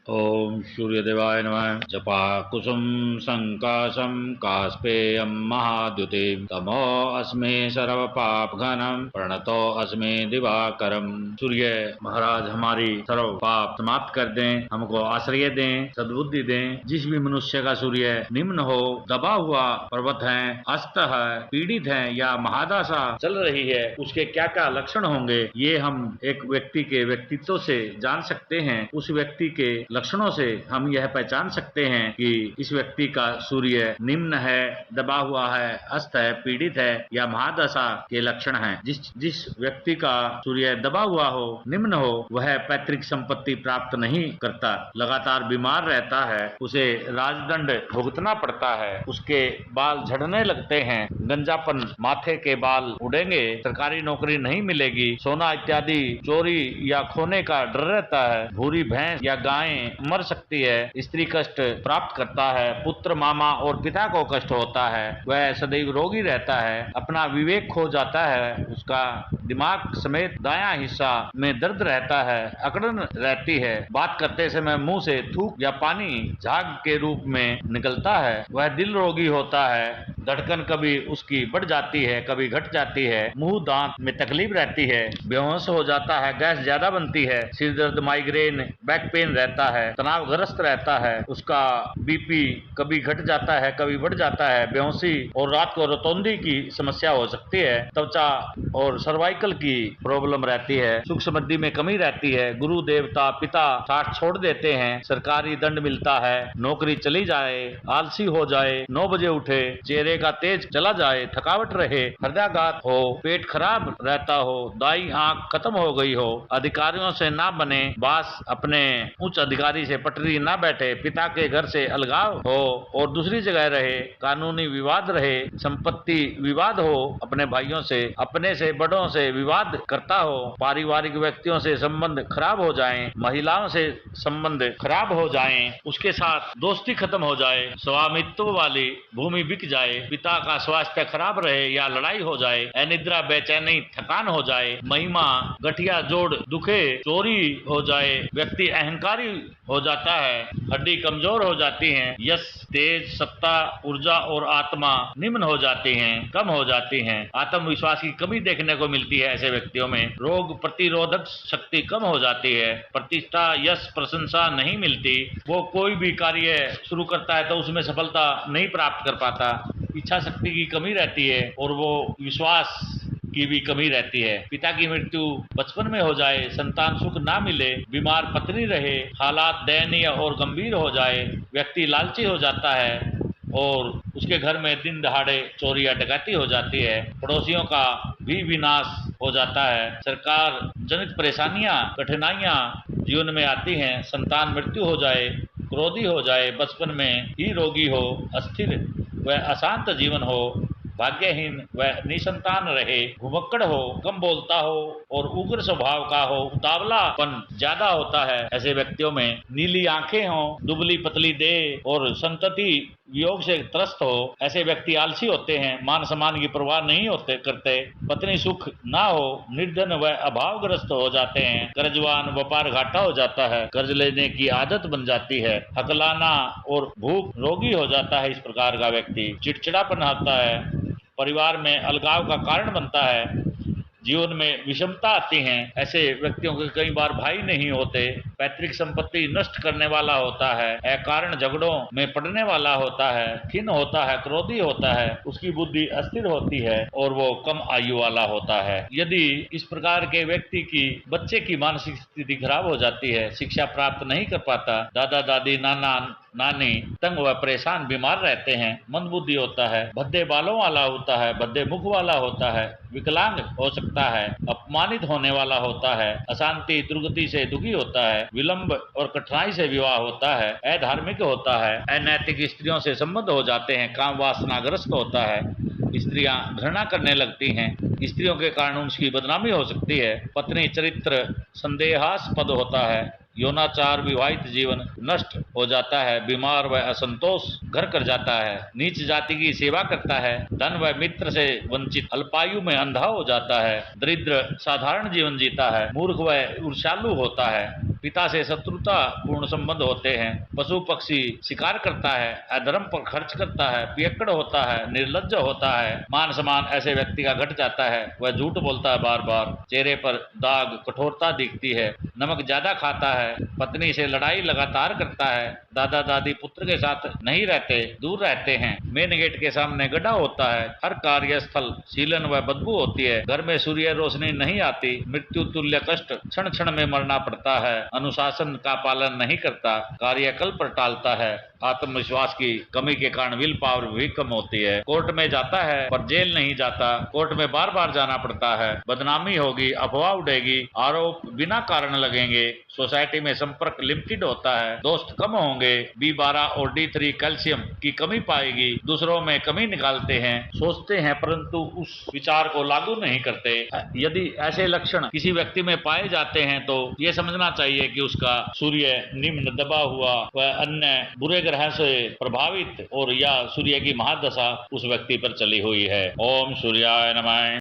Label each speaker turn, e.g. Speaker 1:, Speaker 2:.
Speaker 1: ओम सूर्यदेवाय नमः। जपा कुसुम संकाशम कास्पेयम महाद्युति तमो अस्मे सर्व पाप घनम प्रणतो अस्मे दिवाकरम। सूर्य महाराज हमारी सर्व पाप समाप्त कर दें, हमको आश्रय दें, सद्बुद्धि दें। जिस भी मनुष्य का सूर्य निम्न हो, दबा हुआ पर्वत है, अस्त है, पीड़ित है या महादशा चल रही है, उसके क्या क्या लक्षण होंगे ये हम एक व्यक्ति के व्यक्तित्व से जान सकते हैं। उस व्यक्ति के लक्षणों से हम यह पहचान सकते हैं कि इस व्यक्ति का सूर्य निम्न है, दबा हुआ है, अस्त है, पीड़ित है या महादशा के लक्षण हैं। जिस व्यक्ति का सूर्य दबा हुआ हो, निम्न हो, वह पैतृक संपत्ति प्राप्त नहीं करता, लगातार बीमार रहता है, उसे राजदंड भुगतना पड़ता है, उसके बाल झड़ने लगते हैं, गंजापन, माथे के बाल उड़ेंगे, सरकारी नौकरी नहीं मिलेगी, सोना इत्यादि चोरी या खोने का डर रहता है, भूरी भैंस या गायें मर सकती है, स्त्री कष्ट प्राप्त करता है, पुत्र मामा और पिता को कष्ट होता है, वह सदैव रोगी रहता है, अपना विवेक खो जाता है, उसका दिमाग समेत दायां हिस्सा में दर्द रहता है, अकड़न रहती है, बात करते समय मुंह से थूक या पानी झाग के रूप में निकलता है, वह दिल रोगी होता है, धड़कन कभी उसकी बढ़ जाती है, कभी घट जाती है, मुंह दांत में तकलीफ रहती है, बेहोश हो जाता है, गैस ज्यादा बनती है, सिर दर्द, माइग्रेन, बैक पेन रहता है, तनावग्रस्त रहता है, उसका बीपी कभी घट जाता है, कभी बढ़ जाता है, बेहोशी और रात को रतौंधी की समस्या हो सकती है, त्वचा और सर्वाइकल की प्रॉब्लम रहती है, सुख समृद्धि में कमी रहती है, गुरु देवता पिता साथ छोड़ देते हैं, सरकारी दंड मिलता है, नौकरी चली जाए, आलसी हो जाए, 9 बजे उठे, चेहरे का तेज चला जाए, थकावट रहे, हृदयाघात हो, पेट खराब रहता हो, दाई आंख खत्म हो गई हो, अधिकारियों से ना बने, बास अपने उच्च अधिकारी से पटरी ना बैठे, पिता के घर से अलगाव हो और दूसरी जगह रहे, कानूनी विवाद रहे, संपत्ति विवाद हो, अपने भाइयों से, अपने से बड़ों से विवाद करता हो, पारिवारिक व्यक्तियों से संबंध खराब हो जाएं, महिलाओं से संबंध खराब हो जाएं, उसके साथ दोस्ती खत्म हो जाए, स्वामित्व वाली भूमि बिक जाए, पिता का स्वास्थ्य खराब रहे या लड़ाई हो जाए, अनिद्रा, बेचैनी, थकान हो जाए, महिमा, गठिया जोड़ दुखे, चोरी हो जाए, व्यक्ति अहंकारी हो जाता है, हड्डी कमजोर हो जाती है, यश, तेज, सत्ता, ऊर्जा और आत्मा निम्न हो जाती हैं, कम हो जाती हैं, आत्मविश्वास की कमी देखने को मिलती है ऐसे व्यक्तियों में, रोग प्रतिरोधक शक्ति कम हो जाती है, प्रतिष्ठा, यश, प्रशंसा नहीं मिलती, वो कोई भी कार्य शुरू करता है तो उसमें सफलता नहीं प्राप्त कर पाता, इच्छा शक्ति की कमी रहती है और वो विश्वास की भी कमी रहती है, पिता की मृत्यु बचपन में हो जाए, संतान सुख ना मिले, बीमार पत्नी रहे, हालात दयनीय और गंभीर हो जाए, व्यक्ति लालची हो जाता है और उसके घर में दिन दहाड़े चोरी या डकैती हो जाती है, पड़ोसियों का भी विनाश हो जाता है, सरकार जनित परेशानियां, कठिनाइयां जीवन में आती हैं, संतान मृत्यु हो जाए, क्रोधी हो जाए, बचपन में ही रोगी हो, अस्थिर व अशांत जीवन हो, भाग्यहीन व निसंतान रहे, घुमक्कड़ हो, कम बोलता हो और उग्र स्वभाव का हो, उतावलापन ज्यादा होता है, ऐसे व्यक्तियों में नीली आंखें हो, दुबली पतली देह और संतति वियोग से त्रस्त हो, ऐसे व्यक्ति आलसी होते हैं, मान सम्मान की परवाह नहीं होते करते, पत्नी सुख ना हो, निर्धन व अभावग्रस्त हो जाते हैं, कर्जवान, व्यापार घाटा हो जाता है, कर्ज लेने की आदत बन जाती है, हकलाना और भूख रोगी हो जाता है, इस प्रकार का व्यक्ति चिड़चिड़ापन आता है, परिवार में अलगाव का कारण बनता है, जीवन में विषमता आती है, ऐसे व्यक्तियों के कई बार भाई नहीं होते, पैतृक संपत्ति नष्ट करने वाला होता है, अकारण झगड़ों में पड़ने वाला होता है, खिन्न होता है, क्रोधी होता है, उसकी बुद्धि अस्थिर होती है और वो कम आयु वाला होता है। यदि इस प्रकार के व्यक्ति की बच्चे की मानसिक स्थिति खराब हो जाती है, शिक्षा प्राप्त नहीं कर पाता, दादा दादी, नाना नानी तंग व परेशान बीमार रहते हैं, मंदबुद्धि होता है, भद्दे बालों वाला होता है, भद्दे मुख वाला होता है, विकलांग हो सकता है, अपमानित होने वाला होता है, अशांति दुर्गति से दुखी होता है, विलंब और कठिनाई से विवाह होता है, अधार्मिक होता है, अनैतिक स्त्रियों से संबंध हो जाते हैं, काम वासनाग्रस्त होता है, स्त्रियां घृणा करने लगती हैं, स्त्रियों के कारण उसकी बदनामी हो सकती है, पत्नी चरित्र संदेहास्पद होता है, यौनाचार, विवाहित जीवन नष्ट हो जाता है, बीमार व असंतोष घर कर जाता है, नीच जाति की सेवा करता है, धन व मित्र से वंचित, अल्पायु में अंधा हो जाता है, दरिद्र साधारण जीवन जीता है, मूर्ख व ईर्ष्यालु होता है, पिता से शत्रुता पूर्ण संबंध होते हैं। पशु पक्षी शिकार करता है, अधर्म पर खर्च करता है, पियक्कड़ होता है, निर्लज्ज होता है, मान सम्मान ऐसे व्यक्ति का घट जाता है। वह झूठ बोलता है बार बार, चेहरे पर दाग, कठोरता दिखती है, नमक ज्यादा खाता है, पत्नी से लड़ाई लगातार करता है, दादा दादी पुत्र के साथ नहीं रहते, दूर रहते हैं, मेन गेट के सामने गड्ढा होता है, हर कार्यस्थल सीलन व बदबू होती है, घर में सूर्य रोशनी नहीं आती, मृत्यु तुल्य कष्ट, क्षण क्षण में मरना पड़ता है, अनुशासन का पालन नहीं करता, कार्यकल्प पर टालता है, आत्मविश्वास की कमी के कारण विल पावर भी कम होती है, कोर्ट में जाता है पर जेल नहीं जाता, कोर्ट में बार बार जाना पड़ता है, बदनामी होगी, अफवाह उड़ेगी, आरोप बिना कारण लगेंगे, सोसाइटी में संपर्क लिमिटेड होता है, दोस्त कम होंगे, B12 और D3 कैल्शियम की कमी पाएगी, दूसरों में कमी निकालते हैं, सोचते हैं परंतु उस विचार को लागू नहीं करते। यदि ऐसे लक्षण किसी व्यक्ति में पाए जाते हैं तो ये समझना चाहिए कि उसका सूर्य निम्न दबा हुआ व अन्य बुरे ग्रह से प्रभावित और या सूर्य की महादशा उस व्यक्ति पर चली हुई है। ओम सूर्याय नमः।